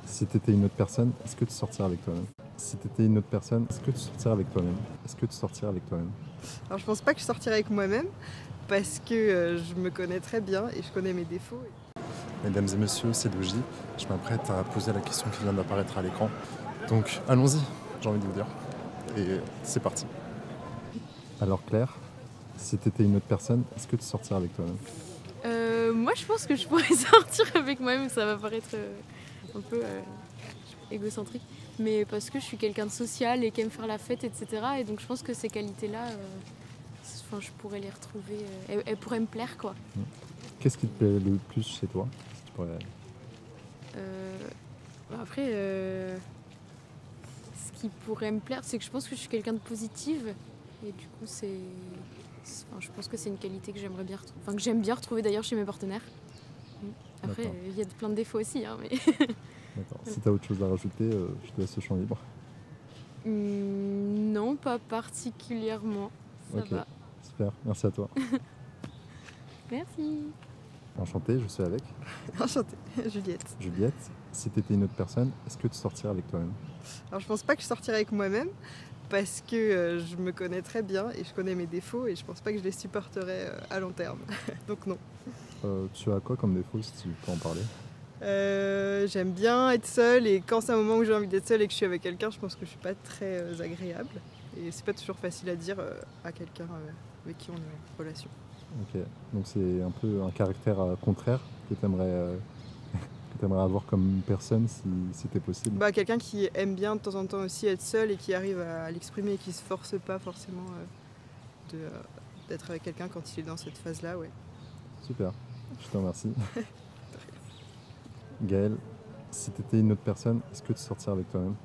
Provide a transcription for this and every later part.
Si t'étais une autre personne, est-ce que tu sortirais avec toi-même? Si t'étais une autre personne, est-ce que tu sortirais avec toi-même? Est-ce que tu sortirais avec toi-même? Alors je pense pas que je sortirais avec moi-même parce que je me connais très bien et je connais mes défauts. Mesdames et messieurs, c'est Logi. Je m'apprête à poser la question qui vient d'apparaître à l'écran. Donc allons-y, j'ai envie de vous dire. Et c'est parti. Alors Claire, si t'étais une autre personne, est-ce que tu sortirais avec toi-même? Moi je pense que je pourrais sortir avec moi-même, ça va paraître un peu égocentrique, mais parce que je suis quelqu'un de social et qui aime faire la fête, etc. Et donc je pense que ces qualités-là, je pourrais les retrouver, elles pourraient me plaire quoi. Qu'est-ce qui te plaît le plus chez toi? Si tu pourrais... Après, ce qui pourrait me plaire, c'est que je pense que je suis quelqu'un de positive et du coup je pense que c'est une qualité que j'aimerais bien que j'aime bien retrouver d'ailleurs chez mes partenaires. Après, il y a plein de défauts aussi, hein, mais... D'accord. Si tu as autre chose à rajouter, je te laisse le champ libre. Non, pas particulièrement. Ça va. Super, merci à toi. Merci. Enchanté, je suis avec Enchantée, Juliette. Juliette. Si tu étais une autre personne, est-ce que tu sortirais avec toi-même? Alors je pense pas que je sortirais avec moi-même parce que je me connais très bien et je connais mes défauts et je pense pas que je les supporterais à long terme. Donc non. Tu as quoi comme défaut si tu peux en parler? J'aime bien être seule et quand c'est un moment où j'ai envie d'être seule et que je suis avec quelqu'un, je pense que je suis pas très agréable. Et c'est pas toujours facile à dire à quelqu'un avec qui on est en relation. Ok, donc c'est un peu un caractère contraire que tu aimerais avoir comme personne si c'était possible. Bah, quelqu'un qui aime bien de temps en temps aussi être seul et qui arrive à l'exprimer et qui se force pas forcément d'être avec quelqu'un quand il est dans cette phase-là, ouais. Super, je te remercie. Gaël, si tu étais une autre personne, est-ce que tu sortirais avec toi-même?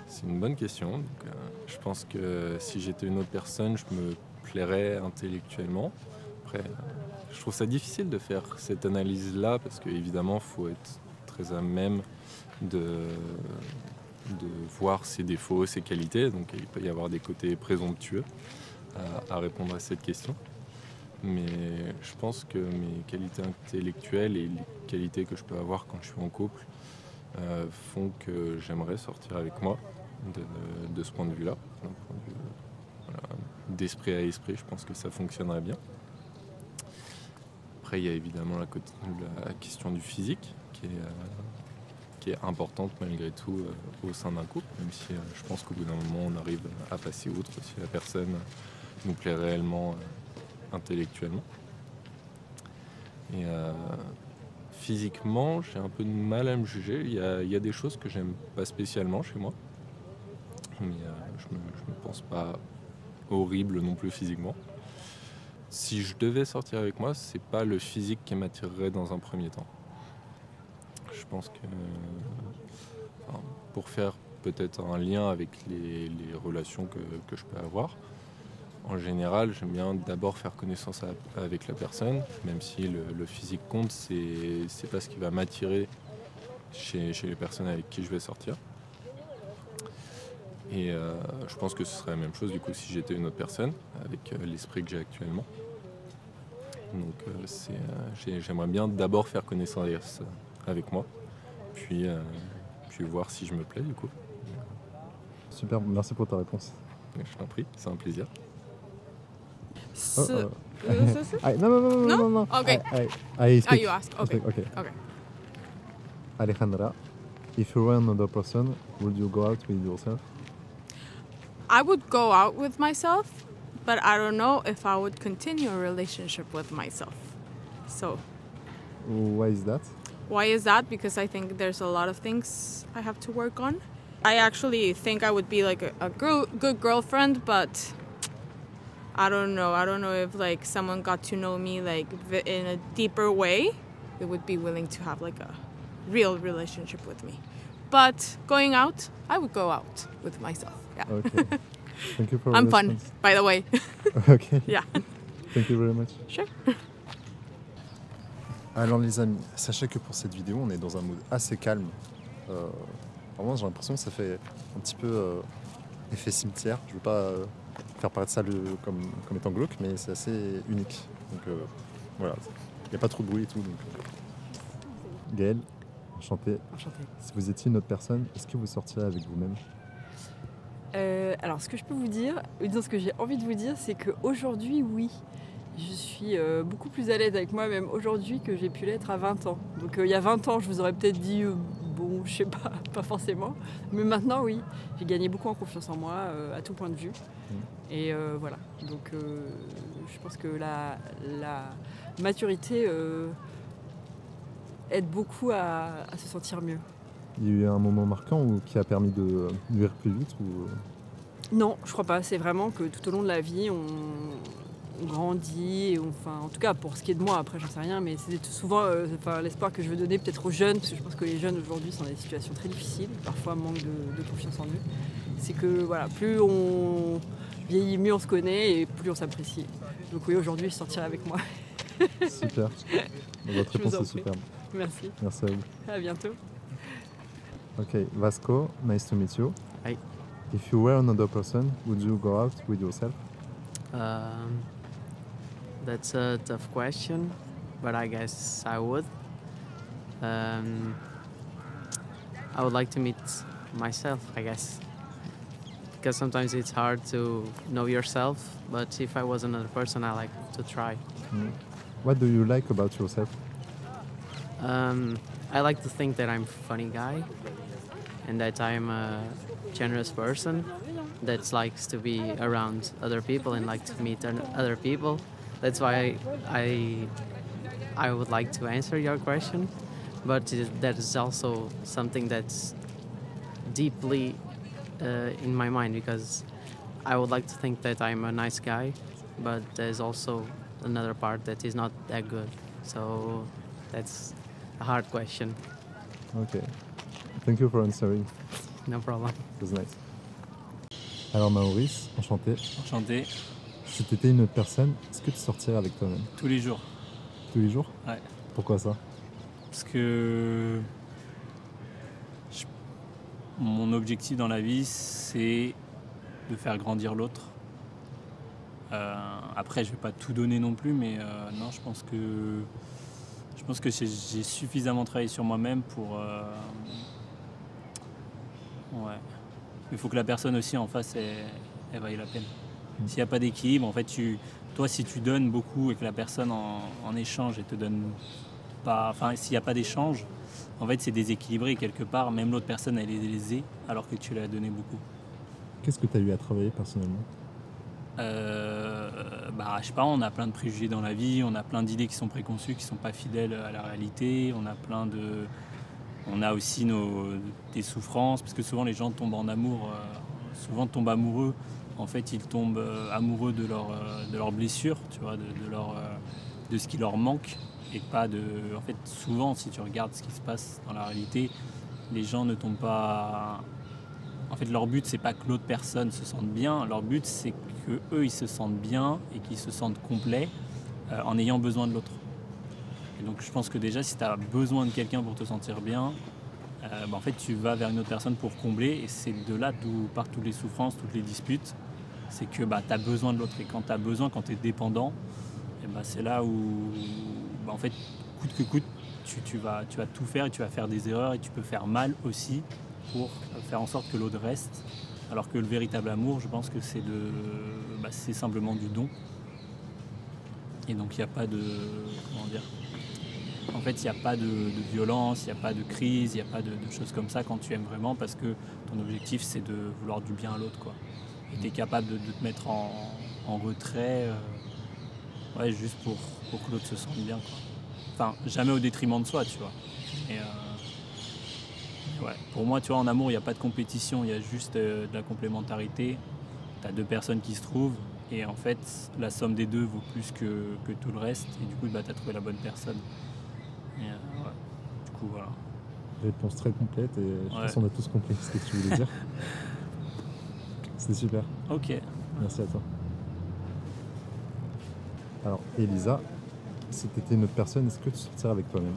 C'est une bonne question. Donc, je pense que si j'étais une autre personne, je me plairais intellectuellement. Après, je trouve ça difficile de faire cette analyse-là parce qu'évidemment, il faut être très à même de voir ses défauts, ses qualités. Donc, il peut y avoir des côtés présomptueux à répondre à cette question. Mais je pense que mes qualités intellectuelles et les qualités que je peux avoir quand je suis en couple font que j'aimerais sortir avec moi de ce point de vue-là. D'un point de vue, d'esprit à esprit, je pense que ça fonctionnerait bien. Après, il y a évidemment la question du physique qui est importante malgré tout au sein d'un couple, même si je pense qu'au bout d'un moment, on arrive à passer outre si la personne nous plaît réellement intellectuellement. Et physiquement, j'ai un peu de mal à me juger. Il y a des choses que j'aime pas spécialement chez moi, mais je me pense pas horrible non plus physiquement. Si je devais sortir avec moi, c'est pas le physique qui m'attirerait dans un premier temps. Je pense que pour faire peut-être un lien avec les relations que je peux avoir, en général, j'aime bien d'abord faire connaissance avec la personne, même si le physique compte, c'est pas ce qui va m'attirer chez les personnes avec qui je vais sortir. Et je pense que ce serait la même chose du coup si j'étais une autre personne, avec l'esprit que j'ai actuellement. Donc j'aimerais bien d'abord faire connaissance avec moi, puis voir si je me plais du coup. Super, merci pour ta réponse. Je t'en prie, c'est un plaisir. Non. Okay. I speak. You ask. Okay. Okay. Okay. Alejandra, if you were another person, would you go out with yourself? I would go out with myself, but I don't know if I would continue a relationship with myself. So, Why is that? why is that? Because I think there's a lot of things I have to work on. I actually think I would be like a good girlfriend, but I don't know. I don't know if like someone got to know me like in a deeper way, they would be willing to have like a real relationship with me. But going out, I would go out with myself. Yeah. Okay. Thank you for I'm your fun, response. by the way. Okay. Yeah. Thank you very much. Sure. Alors les amis, sachez que pour cette vidéo, on est dans un mood assez calme. Vraiment, j'ai l'impression que ça fait un petit peu effet cimetière. Je ne veux pas faire paraître ça comme étant glauque, mais c'est assez unique. Donc voilà, il n'y a pas trop de bruit et tout. Donc, Gaël, Enchanté. Enchantée. Si vous étiez une autre personne, est-ce que vous sortirez avec vous-même? Alors, ce que je peux vous dire, ou disons ce que j'ai envie de vous dire, c'est qu'aujourd'hui, oui, je suis beaucoup plus à l'aise avec moi-même aujourd'hui que j'ai pu l'être à 20 ans. Donc, il y a 20 ans, je vous aurais peut-être dit, bon, je sais pas, pas forcément. Mais maintenant, oui, j'ai gagné beaucoup en confiance en moi, à tout point de vue. Et voilà. Donc, je pense que la maturité aide beaucoup à se sentir mieux. Il y a eu un moment marquant qui a permis de mûrir plus vite ou... Non, je crois pas. C'est vraiment que tout au long de la vie, on grandit. Et enfin, en tout cas, pour ce qui est de moi, après, j'en sais rien, mais c'est souvent l'espoir que je veux donner peut-être aux jeunes, parce que je pense que les jeunes aujourd'hui sont dans des situations très difficiles, parfois manquent de confiance en eux. C'est que voilà, plus on vieillit, mieux on se connaît et plus on s'apprécie. Donc oui, aujourd'hui, je sortirai avec moi. Super. Votre Je vous réponse en est prie. superbe. Merci. Merci à vous. À bientôt. Okay, Vasco, nice to meet you. Hi. If you were another person, would you go out with yourself? That's a tough question, but I guess I would. I would like to meet myself, I guess. Because sometimes it's hard to know yourself, but if I was another person, I like to try. What do you like about yourself? I like to think that I'm a funny guy and that I'm a generous person that likes to be around other people and like to meet other people. That's why I would like to answer your question, but that is also something that's deeply in my mind because I would like to think that I'm a nice guy, but there's also another part that is not that good. So that's a hard question. Okay. Thank you for answering. No problem. It was nice. Alors Maurice, enchanté. Enchanté, Si tu étais une autre personne, est-ce que tu sortirais avec toi-même tous les jours. tous les jours? Ouais. Pourquoi ça? Parce que mon objectif dans la vie, c'est de faire grandir l'autre. Après, je vais pas tout donner non plus, mais non, je pense que j'ai suffisamment travaillé sur moi-même pour. Ouais. Il faut que la personne aussi en face, elle vaille la peine. S'il n'y a pas d'équilibre, en fait, toi, si tu donnes beaucoup et que la personne en échange, elle te donne pas. Enfin, s'il n'y a pas d'échange, en fait, c'est déséquilibré quelque part. Même l'autre personne, elle est lésée alors que tu lui as donné beaucoup. Qu'est-ce que tu as eu à travailler personnellement? Je sais pas, on a plein de préjugés dans la vie, on a plein d'idées qui sont préconçues, qui sont pas fidèles à la réalité, on a aussi des souffrances, parce que souvent les gens tombent en amour, souvent tombent amoureux, en fait ils tombent amoureux de leurs blessures, tu vois, de ce qui leur manque, et pas de... En fait, souvent, si tu regardes ce qui se passe dans la réalité, les gens ne tombent pas... En fait, leur but, c'est pas que l'autre personne se sente bien. Leur but, c'est que eux, ils se sentent bien et qu'ils se sentent complets en ayant besoin de l'autre. Et donc, je pense que déjà, si tu as besoin de quelqu'un pour te sentir bien, en fait, tu vas vers une autre personne pour combler. Et c'est de là d'où partent toutes les souffrances, toutes les disputes. C'est que tu as besoin de l'autre. Et quand tu as besoin, quand tu es dépendant, c'est là où, en fait, coûte que coûte, tu vas tout faire et tu vas faire des erreurs et tu peux faire mal aussi pour faire en sorte que l'autre reste, alors que le véritable amour, je pense que c'est c'est simplement du don. Et donc il n'y a pas de... Comment dire ? En fait, il n'y a pas de violence, il n'y a pas de crise, il n'y a pas de choses comme ça quand tu aimes vraiment, parce que ton objectif, c'est de vouloir du bien à l'autre, quoi. Et tu es capable de te mettre en retrait, juste pour que l'autre se sente bien, quoi. Enfin, jamais au détriment de soi, tu vois. Et, pour moi, tu vois, en amour, il n'y a pas de compétition, il y a juste de la complémentarité. Tu as deux personnes qui se trouvent et en fait, la somme des deux vaut plus que tout le reste et du coup, tu as trouvé la bonne personne. Et, du coup, voilà. Réponse très complète et je pense qu'on a tous compris ce que tu voulais dire. C'était super. Ok. Merci à toi. Alors, Elisa, si tu étais une autre personne, est-ce que tu sortirais avec toi-même?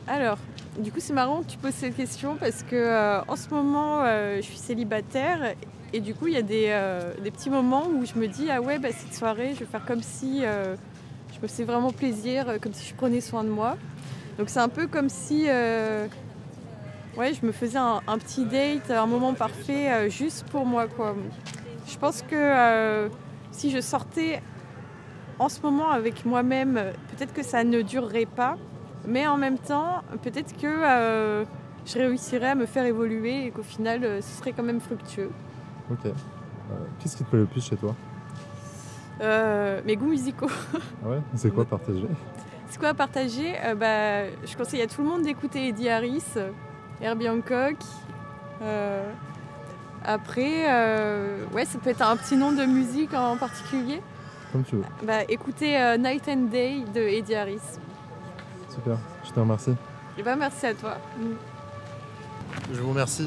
Alors, du coup, c'est marrant que tu poses cette question parce que en ce moment, je suis célibataire et du coup, il y a des petits moments où je me dis ah ouais, cette soirée, je vais faire comme si je me faisais vraiment plaisir, comme si je prenais soin de moi. Donc c'est un peu comme si ouais, je me faisais un petit date, un moment parfait juste pour moi, quoi. Je pense que si je sortais en ce moment avec moi-même, peut-être que ça ne durerait pas, mais en même temps, peut-être que je réussirais à me faire évoluer et qu'au final, ce serait quand même fructueux. Ok. Qu'est-ce qui te plaît le plus chez toi? Mes goûts musicaux. Ah ouais? C'est quoi partager? C'est quoi à partager? Je conseille à tout le monde d'écouter Eddie Harris, Herbie Hancock. Après, ouais, ça peut être un petit nom de musique en particulier. Comme tu veux. Écoutez Night and Day de Eddie Harris. Super, je te remercie. Et merci à toi. Je vous remercie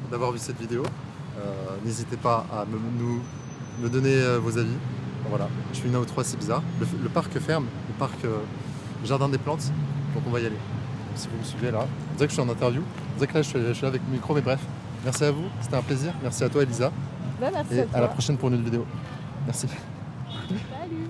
d'avoir vu cette vidéo. N'hésitez pas à me donner vos avis. Voilà, je suis une outro, c'est bizarre. Le parc ferme, le parc Jardin des Plantes, donc on va y aller. Si vous me suivez là, on dirait que je suis en interview, on dirait que là je suis là avec le micro, mais bref. Merci à vous, c'était un plaisir. Merci à toi Elisa. Merci et à toi. À la prochaine pour une autre vidéo. Merci. Salut.